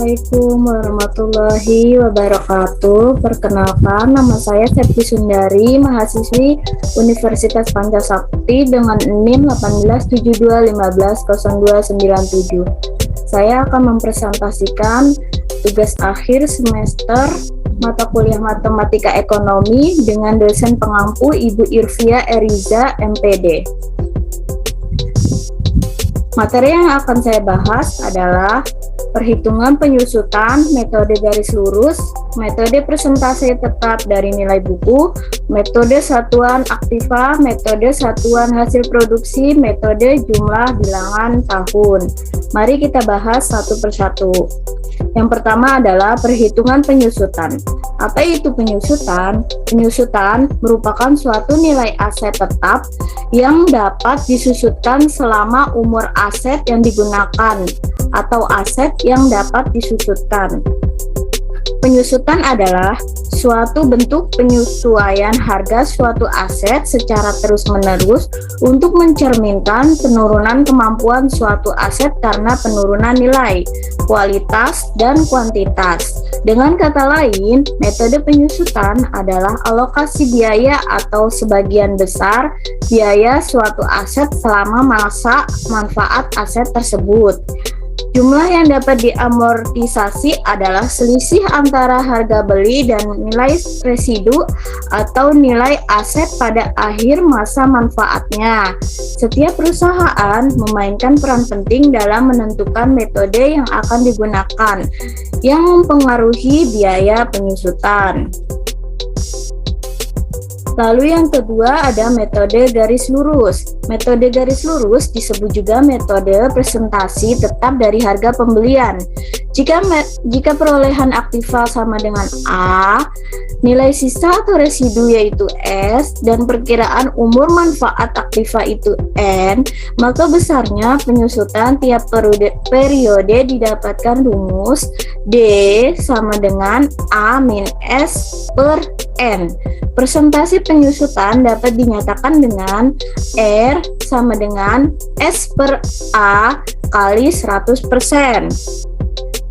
Assalamualaikum warahmatullahi wabarakatuh. Perkenalkan, nama saya Septi Sundari, mahasiswi Universitas Pancasakti dengan NIM 1872150297. Saya akan mempresentasikan tugas akhir semester mata kuliah Matematika Ekonomi dengan dosen pengampu Ibu Irvia Eriza, MPD. Materi yang akan saya bahas adalah perhitungan penyusutan, metode garis lurus, metode presentasi tetap dari nilai buku, metode satuan aktiva, metode satuan hasil produksi, metode jumlah bilangan tahun. Mari kita bahas satu persatu. Yang pertama adalah perhitungan penyusutan. Apa itu penyusutan? Penyusutan merupakan suatu nilai aset tetap yang dapat disusutkan selama umur aset yang digunakan atau aset yang dapat disusutkan. Penyusutan adalah suatu bentuk penyesuaian harga suatu aset secara terus-menerus untuk mencerminkan penurunan kemampuan suatu aset karena penurunan nilai, kualitas, dan kuantitas. Dengan kata lain, metode penyusutan adalah alokasi biaya atau sebagian besar biaya suatu aset selama masa manfaat aset tersebut. Jumlah yang dapat diamortisasi adalah selisih antara harga beli dan nilai residu atau nilai aset pada akhir masa manfaatnya. Setiap perusahaan memainkan peran penting dalam menentukan metode yang akan digunakan yang mempengaruhi biaya penyusutan. Lalu yang kedua ada metode garis lurus. Metode garis lurus disebut juga metode presentasi tetap dari harga pembelian. Jika perolehan aktiva sama dengan A, nilai sisa atau residu yaitu S, dan perkiraan umur manfaat aktiva itu N, maka besarnya penyusutan tiap periode didapatkan rumus D sama dengan A min S per N. Presentasi penyusutan dapat dinyatakan dengan R sama dengan S per A kali 100%.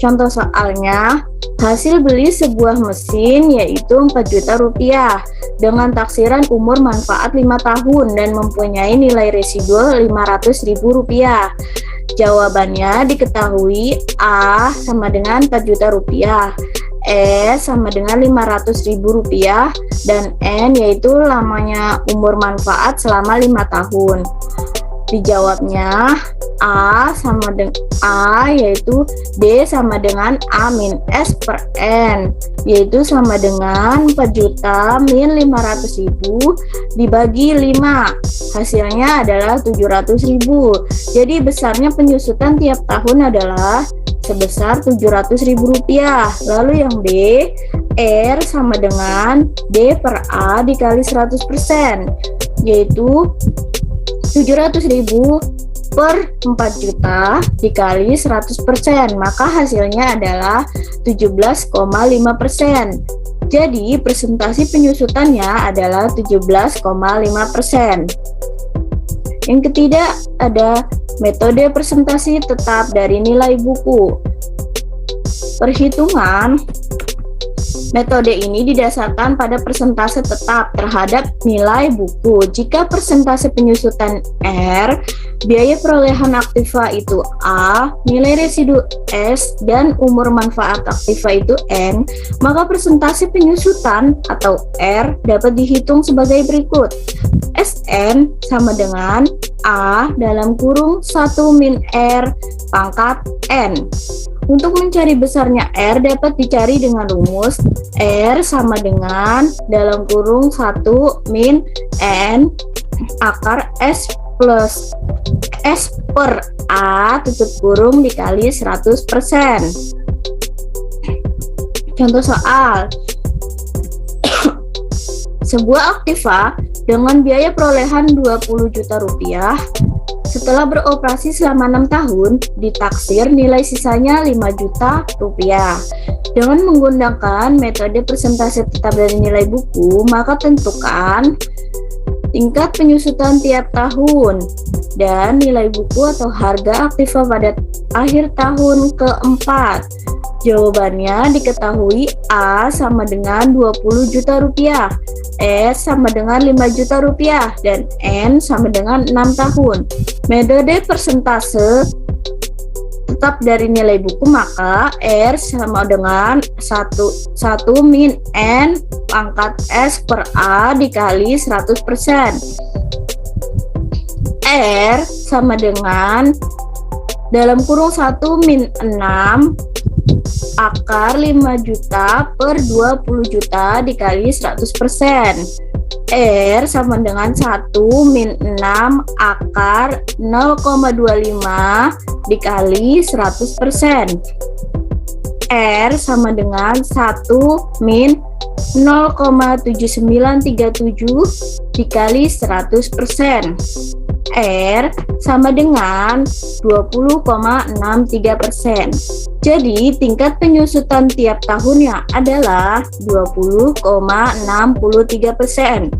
Contoh soalnya, hasil beli sebuah mesin yaitu 4 juta rupiah dengan taksiran umur manfaat 5 tahun dan mempunyai nilai residual 500.000 rupiah. Jawabannya diketahui A sama dengan 4 juta rupiah, E sama dengan 500.000 rupiah, dan N yaitu lamanya umur manfaat selama 5 tahun. Dijawabnya A sama dengan A yaitu D sama dengan A min S per N, yaitu sama dengan 4 juta min 500.000 dibagi 5, hasilnya adalah 700.000. Jadi besarnya penyusutan tiap tahun adalah sebesar 700.000 rupiah. Lalu yang B, R sama dengan D per A dikali 100%, yaitu 700.000 per 4 juta dikali 100%, maka hasilnya adalah 17,5%. Jadi presentasi penyusutannya adalah 17,5%. Yang ketiga ada metode presentasi tetap dari nilai buku. Perhitungan metode ini didasarkan pada persentase tetap terhadap nilai buku. Jika persentase penyusutan R, biaya perolehan aktiva itu A, nilai residu S, dan umur manfaat aktiva itu N, maka persentase penyusutan atau R dapat dihitung sebagai berikut. Sn sama dengan A dalam kurung 1 min R pangkat N. Untuk mencari besarnya R dapat dicari dengan rumus R sama dengan dalam kurung 1 min N akar S plus S per A tutup kurung dikali 100%. Contoh soal. Sebuah aktiva dengan biaya perolehan 20 juta rupiah setelah beroperasi selama 6 tahun, ditaksir nilai sisanya 5 juta rupiah. Dengan menggunakan metode presentasi tetap dari nilai buku, maka tentukan tingkat penyusutan tiap tahun dan nilai buku atau harga aktiva pada akhir tahun keempat. Jawabannya diketahui A sama dengan 20 juta rupiah, S sama dengan 5 juta rupiah, dan N sama dengan 6 tahun. Metode persentase tetap dari nilai buku, maka R sama dengan 1 min N pangkat S per A dikali 100%. R sama dengan dalam kurung 1 min 6 akar 5 juta per 20 juta dikali 100%. R sama dengan 1 min 6 akar 0,25 dikali 100%. R sama dengan 1 min 0,7937 dikali 100%. R sama dengan 20,63%. Jadi tingkat penyusutan tiap tahunnya adalah 20,63%.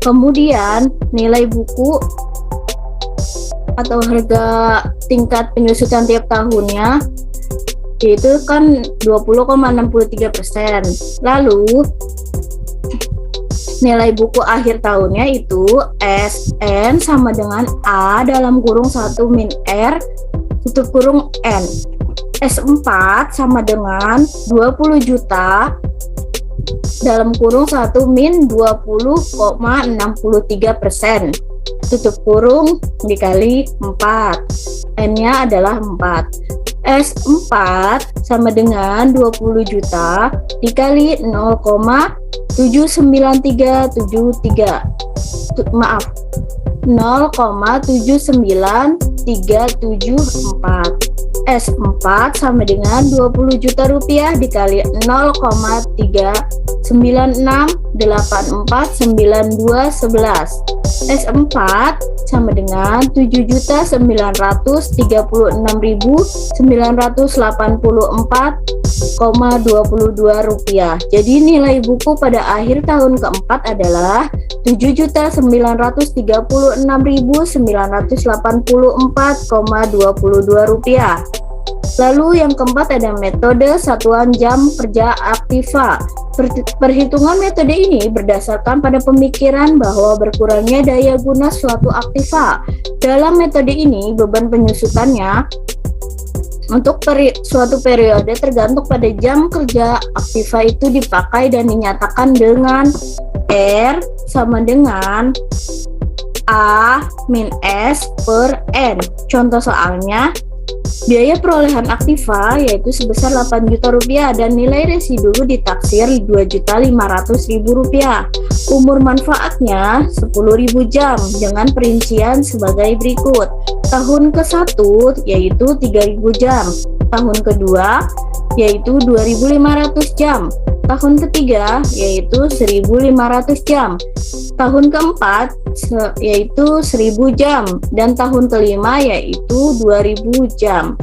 Kemudian nilai buku atau harga tingkat penyusutan tiap tahunnya yaitu kan 20,63%. Lalu nilai buku akhir tahunnya itu SN sama dengan A dalam kurung 1 min R tutup kurung N. S4 sama dengan 20 juta dalam kurung 1 min 20,63% tutup kurung dikali 4. N-nya adalah 4. S4 sama dengan 20 juta dikali 0,79373. Maaf, 0,79374. S4 sama dengan 20 juta rupiah dikali 0,396849211. S4 sama dengan 7.936.984,22 rupiah. Jadi nilai buku pada akhir tahun keempat adalah 7.939.984,22 rupiah. Lalu yang keempat ada metode satuan jam kerja aktiva. Perhitungan metode ini berdasarkan pada pemikiran bahwa berkurangnya daya guna suatu aktiva. Dalam metode ini, beban penyusutannya untuk suatu periode tergantung pada jam kerja aktiva itu dipakai dan dinyatakan dengan R sama dengan A min S per N. Contoh soalnya, biaya perolehan aktiva yaitu sebesar 8 juta rupiah dan nilai residu ditaksir 2.500.000 rupiah. Umur manfaatnya 10.000 jam dengan perincian sebagai berikut. Tahun ke-1 yaitu 3.000 jam, tahun kedua yaitu 2.500 jam, tahun ketiga yaitu 1.500 jam, tahun keempat yaitu 1.000 jam, dan tahun kelima yaitu 2.000 jam.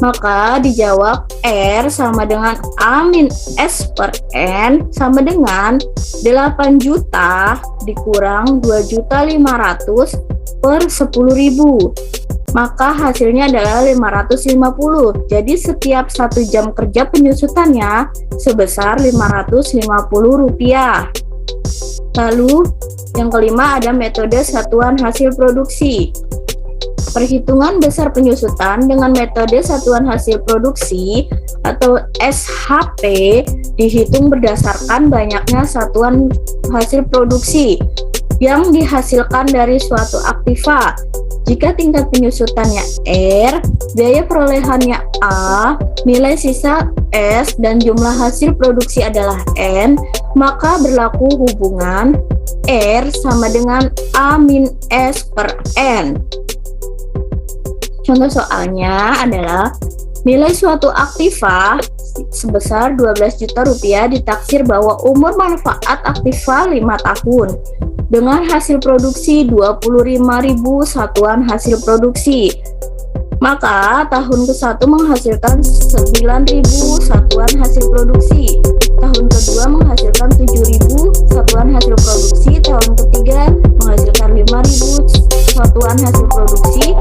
Maka dijawab R sama dengan A min S per N sama dengan 8 juta dikurang 2.500.000 per 10.000. Maka hasilnya adalah 550. Jadi setiap 1 jam kerja penyusutannya sebesar 550 rupiah. Lalu yang kelima ada metode satuan hasil produksi. Perhitungan besar penyusutan dengan metode satuan hasil produksi atau SHP dihitung berdasarkan banyaknya satuan hasil produksi yang dihasilkan dari suatu aktiva. Jika tingkat penyusutannya R, biaya perolehannya A, nilai sisa S, dan jumlah hasil produksi adalah N, maka berlaku hubungan R sama dengan A min S per N. Contoh soalnya adalah nilai suatu aktiva sebesar 12 juta rupiah ditaksir bahwa umur manfaat aktiva 5 tahun dengan hasil produksi 25.000 satuan hasil produksi. Maka tahun ke-1 menghasilkan 9.000 satuan hasil produksi, tahun kedua menghasilkan 7.000 satuan hasil produksi, tahun ketiga menghasilkan 5.000 satuan hasil produksi,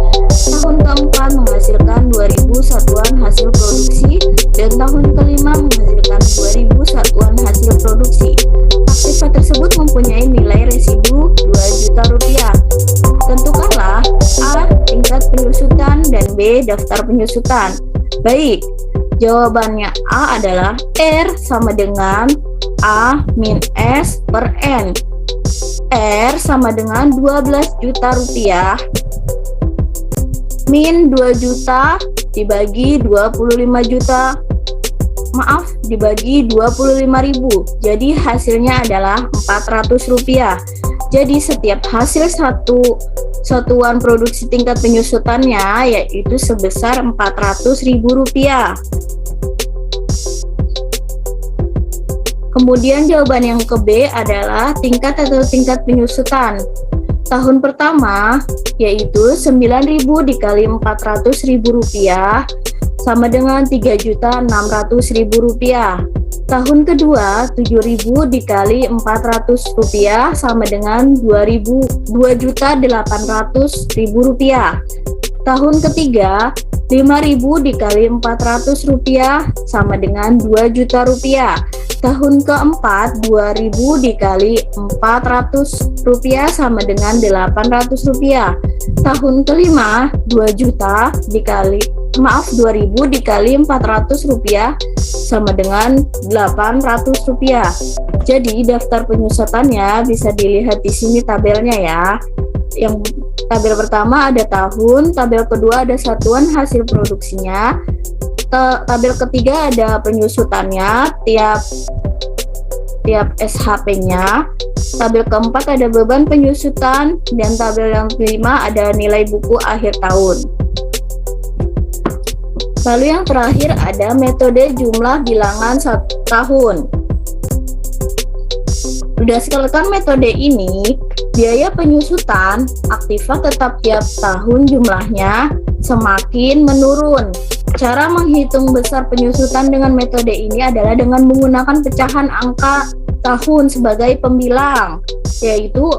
tahun keempat menghasilkan 2.000 satuan hasil produksi, dan tahun kelima menghasilkan 2.000 satuan hasil produksi. Aktiva tersebut mempunyai nilai residu 2 juta rupiah. Tentukanlah A. tingkat penyusutan dan B. daftar penyusutan. Baik, jawabannya A adalah R sama dengan A min S per N. R sama dengan 12 juta rupiah min 2 juta dibagi 25 juta, maaf, dibagi 25.000. Jadi hasilnya adalah 400 rupiah. Jadi setiap hasil satuan produksi tingkat penyusutannya yaitu sebesar 400.000 rupiah. Kemudian jawaban yang ke B adalah tingkat atau tingkat penyusutan. Tahun pertama yaitu 9.000 dikali 400.000 rupiah sama dengan 3.600.000 rupiah. Tahun kedua 7.000 dikali 400 rupiah sama dengan 2.800.000 rupiah. Tahun ketiga 5.000 dikali 400 rupiah sama dengan 2 juta rupiah. Tahun keempat 2.000 dikali 400 rupiah sama dengan 800 rupiah. Tahun kelima 2 juta dikali 2.000 dikali 400 rupiah sama dengan 800 rupiah. Jadi daftar penyusutannya bisa dilihat di sini tabelnya ya. Yang tabel pertama ada tahun, tabel kedua ada satuan hasil produksinya, tabel ketiga ada penyusutannya tiap SHP-nya, tabel keempat ada beban penyusutan, dan tabel yang kelima ada nilai buku akhir tahun. Lalu yang terakhir ada metode jumlah bilangan 1 tahun. Berdasarkan metode ini, biaya penyusutan aktiva tetap tiap tahun jumlahnya semakin menurun. Cara menghitung besar penyusutan dengan metode ini adalah dengan menggunakan pecahan angka tahun sebagai pembilang, yaitu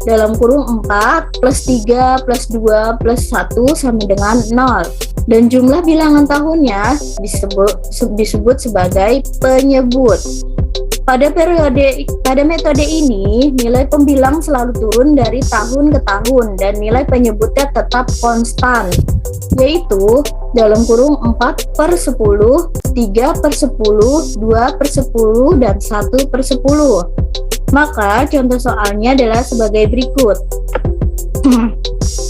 dalam kurung 4 plus 3 plus 2 plus 1 sama dengan 0. Dan jumlah bilangan tahunnya disebut sebagai penyebut. Pada metode ini, nilai pembilang selalu turun dari tahun ke tahun dan nilai penyebutnya tetap konstan, yaitu dalam kurung 4/10, 3/10, 2/10, dan 1/10. Maka contoh soalnya adalah sebagai berikut.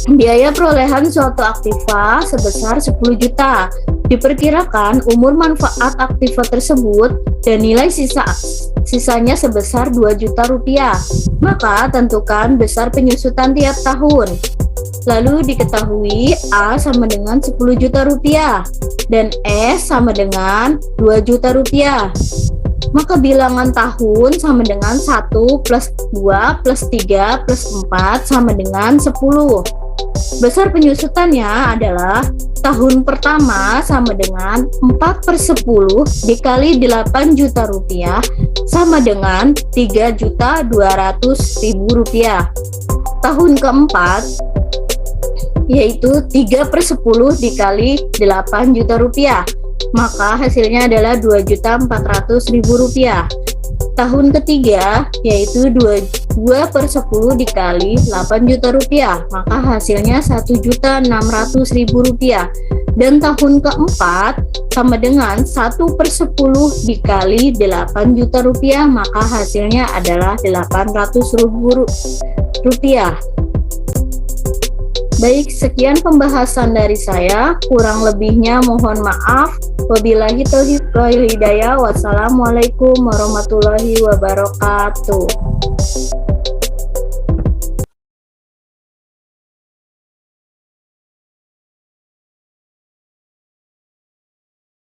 Biaya perolehan suatu aktiva sebesar 10 juta. Diperkirakan umur manfaat aktiva tersebut dan nilai sisanya sebesar 2 juta rupiah. Maka tentukan besar penyusutan tiap tahun. Lalu diketahui A sama dengan 10 juta rupiah dan S sama dengan 2 juta rupiah. Maka bilangan tahun sama dengan 1 plus 2 plus 3 plus 4 sama dengan 10. Besar penyusutannya adalah tahun pertama sama dengan 4/10 dikali 8 juta rupiah sama dengan 3.200.000 rupiah. Tahun keempat yaitu 3/10 dikali 8 juta rupiah, maka hasilnya adalah 2.400.000 rupiah. Tahun ketiga yaitu 2/10 dikali 8 juta rupiah, maka hasilnya 1.600.000 rupiah. Dan tahun keempat sama dengan 1/10 dikali 8 juta rupiah, maka hasilnya adalah 800.000 rupiah. Baik, sekian pembahasan dari saya, kurang lebihnya mohon maaf. Wabillahi taufiq wal hidayah. Wassalamualaikum warahmatullahi wabarakatuh.